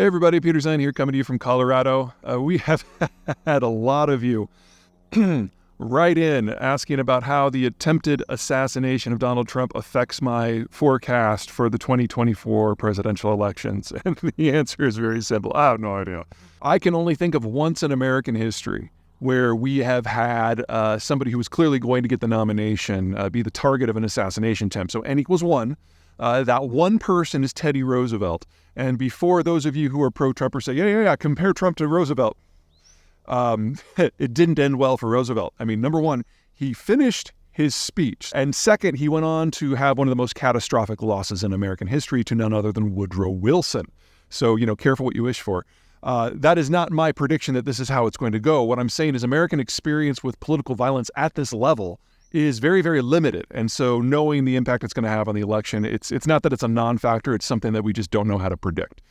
Hey everybody, Peter Zeihan here coming to you from Colorado. We have had a lot of you write in asking about how the attempted assassination of Donald Trump affects my forecast for the 2024 presidential elections. And the answer is very simple. I have no idea. I can only think of once in American history where we have had somebody who was clearly going to get the nomination be the target of an assassination attempt. So N equals 1. That one person is Teddy Roosevelt. And before those of you who are pro-Trumpers say, yeah, compare Trump to Roosevelt, it didn't end well for Roosevelt. I mean, number one, he finished his speech. And second, he went on to have one of the most catastrophic losses in American history to none other than Woodrow Wilson. So, careful what you wish for. That is not my prediction that this is how it's going to go. What I'm saying is American experience with political violence at this level is very, very limited. And so knowing the impact it's going to have on the election, it's not that it's a non-factor, it's something that we just don't know how to predict.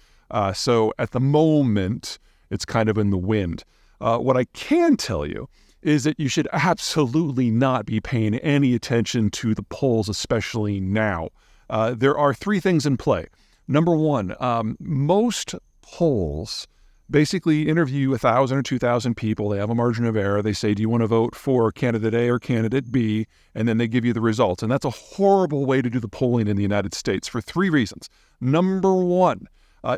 So at the moment, it's kind of in the wind. What I can tell you is that you should absolutely not be paying any attention to the polls, especially now. There are three things in play. Number one, most polls basically interview 1,000 or 2,000 people. They have a margin of error. They say, do you want to vote for candidate A or candidate B? And then they give you the results. And that's a horrible way to do the polling in the United States for three reasons. Number one,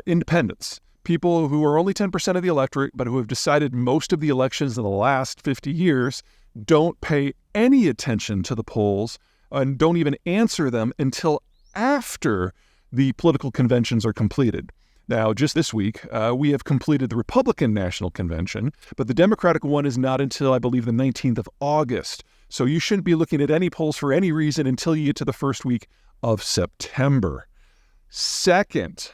independents. People who are only 10% of the electorate, but who have decided most of the elections in the last 50 years don't pay any attention to the polls and don't even answer them until after the political conventions are completed. Now, just this week, we have completed the Republican National Convention, but the Democratic one is not until, I believe, the 19th of August. So you shouldn't be looking at any polls for any reason until you get to the first week of September. Second,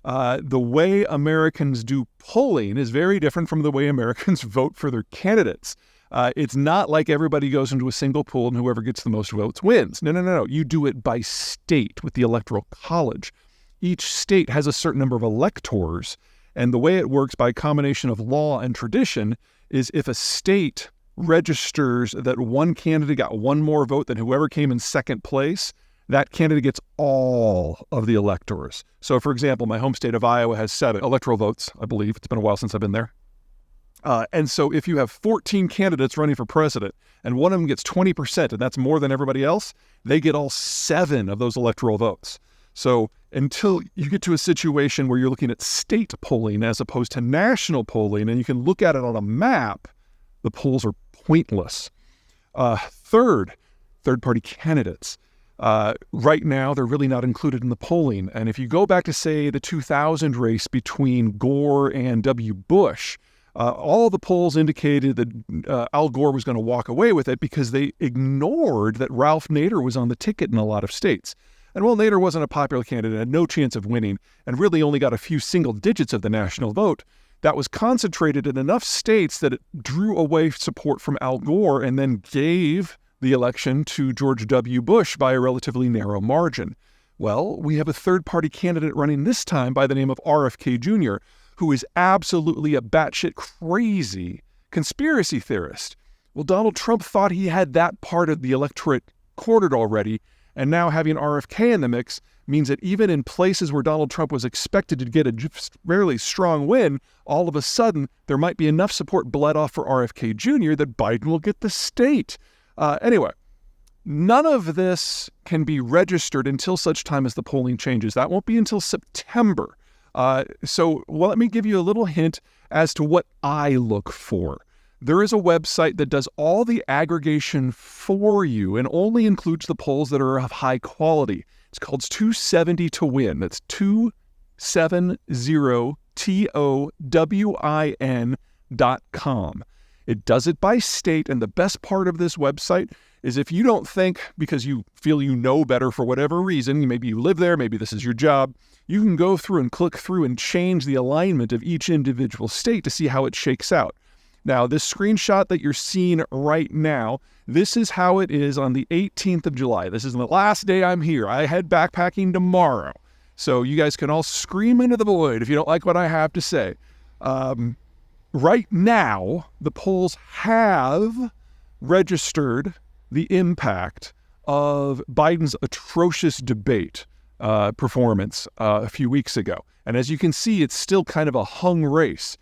the way Americans do polling is very different from the way Americans vote for their candidates. It's not like everybody goes into a single pool and whoever gets the most votes wins. No. You do it by state with the Electoral College. Each state has a certain number of electors, and the way it works by a combination of law and tradition is if a state registers that one candidate got one more vote than whoever came in second place, that candidate gets all of the electors. So, for example, my home state of Iowa has 7 electoral votes, I believe. It's been a while since I've been there. And so if you have 14 candidates running for president and one of them gets 20%, and that's more than everybody else, they get all 7 of those electoral votes. So until you get to a situation where you're looking at state polling as opposed to national polling, and you can look at it on a map, the polls are pointless. Third-party candidates. Right now, they're really not included in the polling. And if you go back to, say, the 2000 race between Gore and W. Bush, all the polls indicated that Al Gore was going to walk away with it because they ignored that Ralph Nader was on the ticket in a lot of states. And while Nader wasn't a popular candidate, had no chance of winning, and really only got a few single digits of the national vote, that was concentrated in enough states that it drew away support from Al Gore and then gave the election to George W. Bush by a relatively narrow margin. Well, we have a third-party candidate running this time by the name of RFK Jr., who is absolutely a batshit crazy conspiracy theorist. Well, Donald Trump thought he had that part of the electorate cornered already, and now having RFK in the mix means that even in places where Donald Trump was expected to get a fairly strong win, all of a sudden there might be enough support bled off for RFK Jr. that Biden will get the state. Anyway, none of this can be registered until such time as the polling changes. That won't be until September. So let me give you a little hint as to what I look for. There is a website that does all the aggregation for you and only includes the polls that are of high quality. It's called 270 to Win. That's 270TOWIN.com. It does it by state, and the best part of this website is if you don't think, because you feel you know better for whatever reason, maybe you live there, maybe this is your job, you can go through and click through and change the alignment of each individual state to see how it shakes out. Now, this screenshot that you're seeing right now, this is how it is on the 18th of July. This is the last day I'm here. I head backpacking tomorrow. So you guys can all scream into the void if you don't like what I have to say. Right now, the polls have registered the impact of Biden's atrocious debate performance a few weeks ago. And as you can see, it's still kind of a hung race.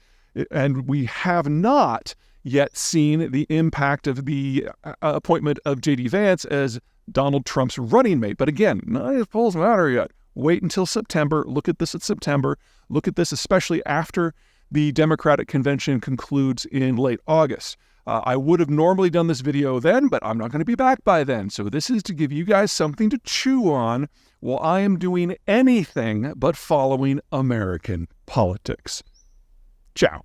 And we have not yet seen the impact of the appointment of J.D. Vance as Donald Trump's running mate. But again, none of these polls matter yet. Wait until September. Look at this at September. Look at this especially after the Democratic convention concludes in late August. I would have normally done this video then, but I'm not going to be back by then. So this is to give you guys something to chew on while I am doing anything but following American politics. Ciao.